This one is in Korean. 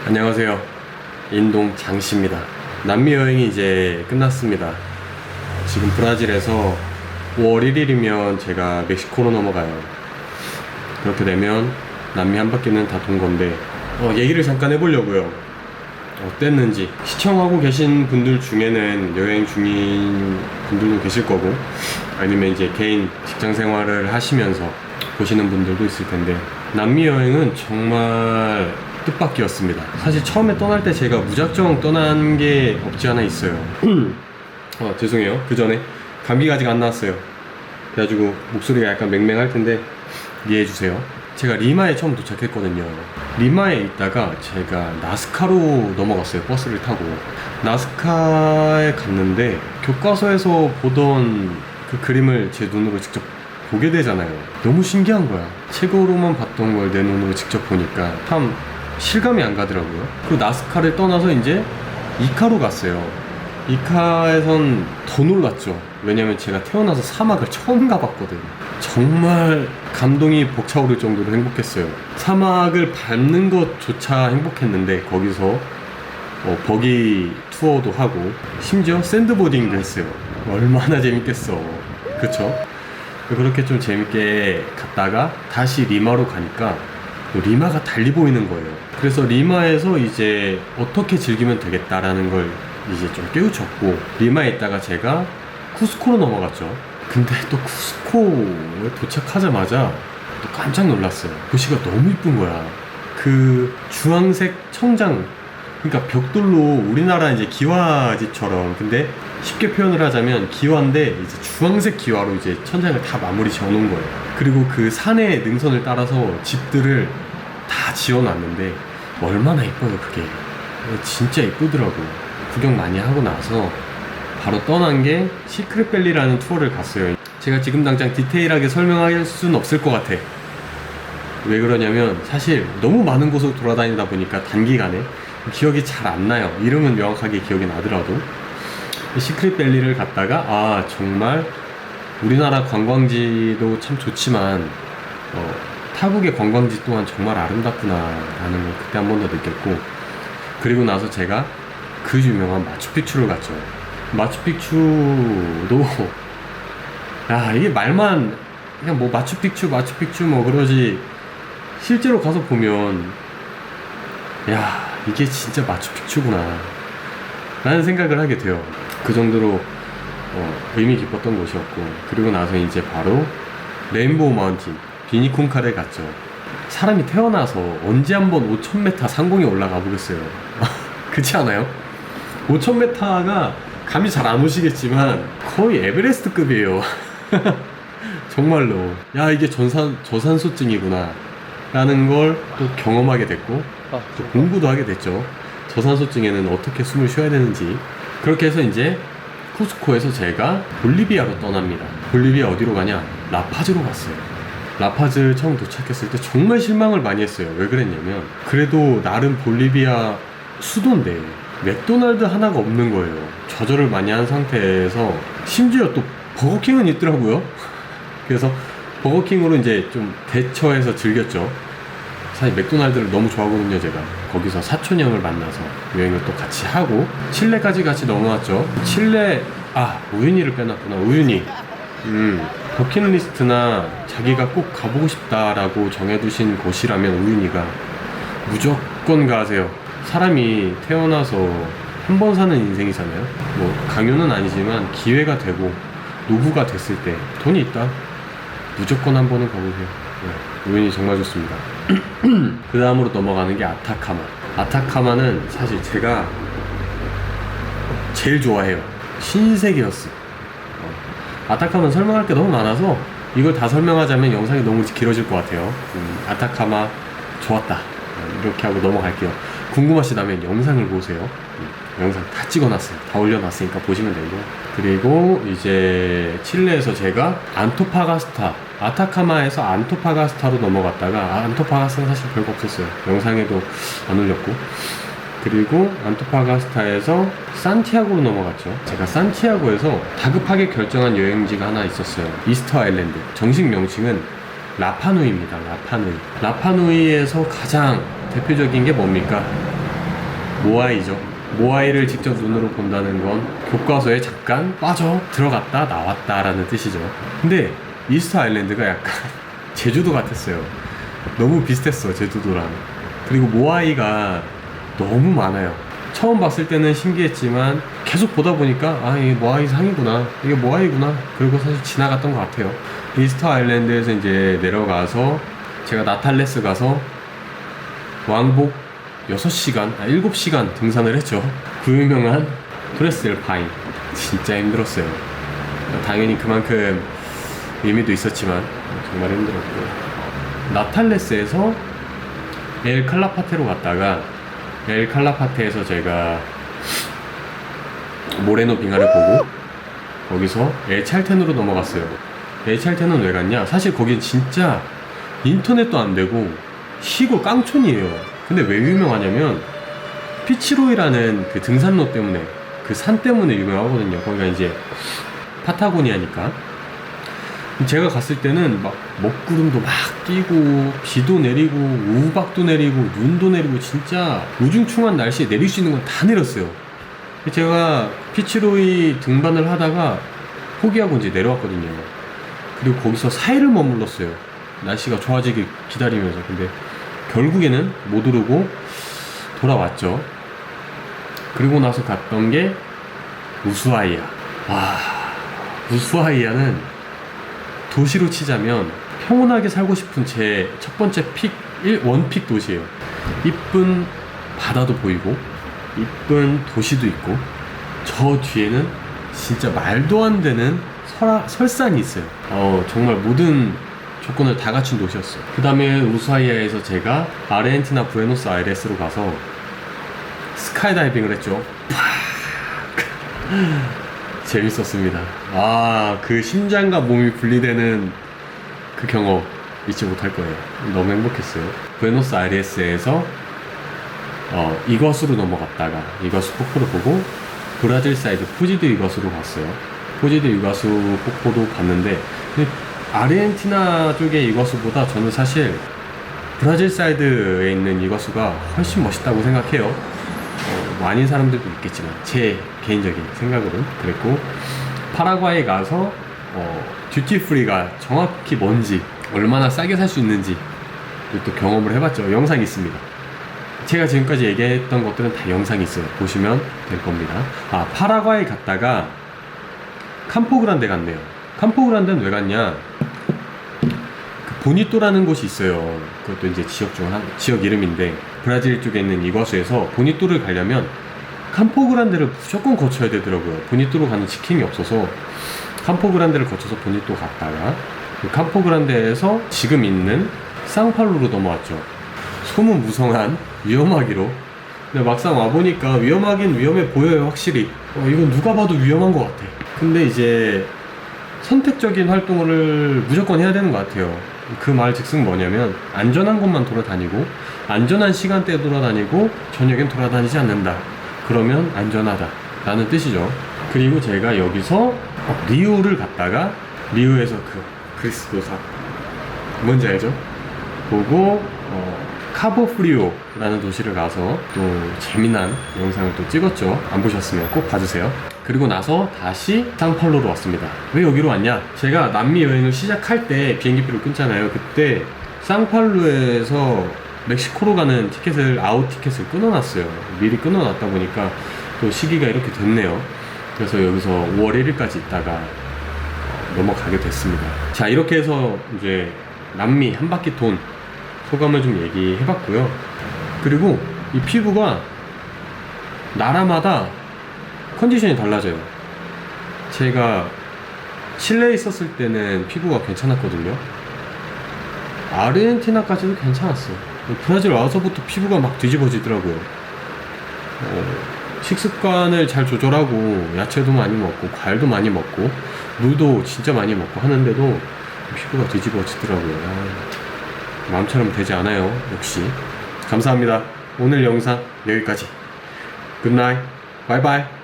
안녕하세요. 인동 장씨입니다. 남미 여행이 이제 끝났습니다. 지금 브라질에서 5월 1일이면 제가 멕시코로 넘어가요. 그렇게 되면 남미 한 바퀴는 다 돈 건데 얘기를 잠깐 해보려고요. 어땠는지. 시청하고 계신 분들 중에는 여행 중인 분들도 계실 거고, 아니면 이제 개인 직장 생활을 하시면서 보시는 분들도 있을 텐데, 남미 여행은 정말 뜻밖이었습니다. 사실 처음에 떠날 때 제가 무작정 떠난 게 없지 않아 있어요. 죄송해요. 그 전에 감기가 아직 안 나왔어요. 그래가지고 목소리가 약간 맹맹할 텐데 이해해주세요. 제가 리마에 처음 도착했거든요. 리마에 있다가 제가 나스카로 넘어갔어요. 버스를 타고 나스카에 갔는데, 교과서에서 보던 그 그림을 제 눈으로 직접 보게 되잖아요. 너무 신기한 거야. 책으로만 봤던 걸 내 눈으로 직접 보니까 참 실감이 안 가더라고요. 그리고 나스카를 떠나서 이제 이카로 갔어요. 이카에선 더 놀랐죠. 왜냐면 제가 태어나서 사막을 처음 가봤거든. 정말 감동이 벅차오를 정도로 행복했어요. 사막을 밟는 것조차 행복했는데, 거기서 버기 투어도 하고 심지어 샌드보딩도 했어요. 얼마나 재밌겠어. 그쵸? 그렇게 좀 재밌게 갔다가 다시 리마로 가니까 리마가 달리 보이는 거예요. 그래서 리마에서 이제 어떻게 즐기면 되겠다라는 걸 이제 좀 깨우쳤고, 리마에 있다가 제가 쿠스코로 넘어갔죠. 근데 또 쿠스코에 도착하자마자 또 깜짝 놀랐어요. 도시가 너무 이쁜 거야. 그 주황색 청장, 그러니까 벽돌로 우리나라 이제 기와집처럼, 근데 쉽게 표현을 하자면 기와인데 이제 주황색 기와로 이제 천장을 다 마무리 지어놓은 거예요. 그리고 그 산의 능선을 따라서 집들을 다 지어놨는데 얼마나 이뻐요. 그게 진짜 이쁘더라고. 구경 많이 하고 나서 바로 떠난 게 시크릿밸리라는 투어를 갔어요. 제가 지금 당장 디테일하게 설명할 수는 없을 것 같아. 왜 그러냐면 사실 너무 많은 곳을 돌아다니다 보니까 단기간에 기억이 잘 안 나요. 이름은 명확하게 기억이 나더라도. 시크릿밸리를 갔다가 정말 우리나라 관광지도 참 좋지만 타국의 관광지 또한 정말 아름답구나 라는 걸 그때 한 번 더 느꼈고, 그리고 나서 제가 그 유명한 마추픽추를 갔죠. 마추픽추도 이게 말만 그냥 뭐 마추픽추 뭐 그러지, 실제로 가서 보면 이게 진짜 마추픽추구나 라는 생각을 하게 돼요. 그 정도로 의미 깊었던 곳이었고, 그리고 나서 이제 바로 레인보우 마운틴 비니콘카를 갔죠. 사람이 태어나서 언제 한번 5000m 상공에 올라가 보겠어요. 그렇지 않아요? 5000m가 감이 잘 안 오시겠지만 거의 에베레스트급이에요. 정말로 이게 저산소증이구나 라는 걸 또 경험하게 됐고, 또 공부도 하게 됐죠. 저산소증에는 어떻게 숨을 쉬어야 되는지. 그렇게 해서 이제 쿠스코에서 제가 볼리비아로 떠납니다. 볼리비아 어디로 가냐? 라파즈로 갔어요. 라파즈 처음 도착했을 때 정말 실망을 많이 했어요. 왜 그랬냐면, 그래도 나름 볼리비아 수도인데 맥도날드 하나가 없는 거예요. 좌절을 많이 한 상태에서 심지어 또 버거킹은 있더라고요. 그래서 버거킹으로 이제 좀 대처해서 즐겼죠. 사실 맥도날드를 너무 좋아하거든요. 제가 거기서 사촌 형을 만나서 여행을 또 같이 하고 칠레까지 같이 넘어왔죠. 칠레 우유니를 빼놨구나. 우유니. 버킷리스트나 자기가 꼭 가보고 싶다라고 정해두신 곳이라면 우유니가 무조건 가세요. 사람이 태어나서 한 번 사는 인생이잖아요. 뭐 강요는 아니지만 기회가 되고 노후가 됐을 때 돈이 있다, 무조건 한 번은 가보세요. 우연히 정말 좋습니다. 그 다음으로 넘어가는 게 아타카마. 아타카마는 사실 제가 제일 좋아해요. 신세계였어. 아타카마는 설명할 게 너무 많아서 이걸 다 설명하자면 영상이 너무 길어질 것 같아요. 아타카마 좋았다, 이렇게 하고 넘어갈게요. 궁금하시다면 영상을 보세요. 영상 다 찍어놨어요. 다 올려놨으니까 보시면 되고, 그리고 이제 칠레에서 제가 안토파가스타, 아타카마에서 안토파가스타로 넘어갔다가, 안토파가스타는 사실 별거 없었어요. 영상에도 안 올렸고, 그리고 안토파가스타에서 산티아고로 넘어갔죠. 제가 산티아고에서 다급하게 결정한 여행지가 하나 있었어요. 이스터 아일랜드. 정식 명칭은 라파누이입니다. 라파누이. 라파누이에서 가장 대표적인 게 뭡니까? 모아이죠. 모아이를 직접 눈으로 본다는 건 교과서에 잠깐 빠져 들어갔다 나왔다 라는 뜻이죠. 근데 이스터 아일랜드가 약간 제주도 같았어요. 너무 비슷했어, 제주도랑. 그리고 모아이가 너무 많아요. 처음 봤을 때는 신기했지만 계속 보다 보니까 아, 이게 모아이 상이구나, 이게 모아이구나, 그리고 사실 지나갔던 것 같아요. 이스터 아일랜드에서 이제 내려가서 제가 나탈레스 가서 왕복 6시간, 7시간 등산을 했죠. 그 유명한 토레스 파인. 진짜 힘들었어요. 당연히 그만큼 의미도 있었지만 정말 힘들었고요. 나탈레스에서 엘 칼라파테로 갔다가 엘 칼라파테에서 제가 모레노 빙하를 보고 거기서 엘 찰텐으로 넘어갔어요. 엘 찰텐은 왜 갔냐? 사실 거긴 진짜 인터넷도 안 되고 시골 깡촌이에요. 근데 왜 유명하냐면 피치로이라는 그 등산로 때문에, 그 산 때문에 유명하거든요. 거기가 이제 파타고니아니까. 제가 갔을 때는 막 먹구름도 막 끼고 비도 내리고 우박도 내리고 눈도 내리고 진짜 우중충한 날씨에 내릴 수 있는 건 다 내렸어요. 제가 피치로이 등반을 하다가 포기하고 이제 내려왔거든요. 그리고 거기서 4일을 머물렀어요. 날씨가 좋아지길 기다리면서. 근데 결국에는 못 오르고 돌아왔죠. 그리고 나서 갔던 게 우수아이아. 와, 우수아이아는 도시로 치자면 평온하게 살고 싶은 제 첫 번째 원픽 도시예요. 이쁜 바다도 보이고 이쁜 도시도 있고 저 뒤에는 진짜 말도 안 되는 설산이 있어요. 정말 모든 조건을 다 갖춘 도시였어요. 그 다음에 우수아이아에서 제가 아르헨티나 부에노스아이레스로 가서 스카이다이빙을 했죠. 재밌었습니다. 그 심장과 몸이 분리되는 그 경험 잊지 못할 거예요. 너무 행복했어요. 부에노스아이레스에서 이것으로 넘어갔다가 이것수 폭포를 보고 브라질 사이드 포지드 이것으로 갔어요. 포지드 이것수 폭포도 봤는데 아르헨티나 쪽의 이것수보다 저는 사실 브라질 사이드에 있는 이것수가 훨씬 멋있다고 생각해요. 많은 사람들도 있겠지만 제 개인적인 생각으로는 그랬고, 파라과이에 가서 듀티프리가 정확히 뭔지, 얼마나 싸게 살 수 있는지 또 경험을 해봤죠. 영상이 있습니다. 제가 지금까지 얘기했던 것들은 다 영상이 있어요. 보시면 될 겁니다. 파라과이 갔다가 캠포그란데 갔네요. 캠포그란데는 왜 갔냐? 보니또라는 곳이 있어요. 그것도 이제 지역 이름인데, 브라질 쪽에 있는 이과수에서 보니또를 가려면 캠포그란데를 무조건 거쳐야 되더라고요. 보니또로 가는 직행이 없어서 캠포그란데를 거쳐서 보니또 갔다가 그 캠포그란데에서 지금 있는 상팔로로 넘어왔죠. 소문무성한 위험하기로. 근데 막상 와보니까 위험하긴 위험해 보여요. 확실히 이건 누가 봐도 위험한 것 같아. 근데 이제 선택적인 활동을 무조건 해야 되는 것 같아요. 그 말 즉슨 뭐냐면 안전한 곳만 돌아다니고 안전한 시간대에 돌아다니고 저녁엔 돌아다니지 않는다. 그러면 안전하다 라는 뜻이죠. 그리고 제가 여기서 리우를 갔다가 리우에서 그 그리스도사 뭔지 알죠? 보고 카보프리오라는 도시를 가서 또 재미난 영상을 또 찍었죠. 안 보셨으면 꼭 봐주세요. 그리고 나서 다시 상팔로로 왔습니다. 왜 여기로 왔냐? 제가 남미 여행을 시작할 때 비행기표를 끊잖아요. 그때 상팔로에서 멕시코로 가는 아웃 티켓을 끊어놨어요. 미리 끊어놨다 보니까 또 시기가 이렇게 됐네요. 그래서 여기서 5월 1일까지 있다가 넘어가게 됐습니다. 자, 이렇게 해서 이제 남미 한 바퀴 돈 소감을 좀 얘기해봤고요. 그리고 이 피부가 나라마다 컨디션이 달라져요. 제가 칠레에 있었을 때는 피부가 괜찮았거든요. 아르헨티나까지도 괜찮았어요. 브라질 와서부터 피부가 막 뒤집어지더라고요. 식습관을 잘 조절하고 야채도 많이 먹고 과일도 많이 먹고 물도 진짜 많이 먹고 하는데도 피부가 뒤집어지더라고요. 마음처럼 되지 않아요. 역시. 감사합니다. 오늘 영상 여기까지. 굿나잇. 바이바이.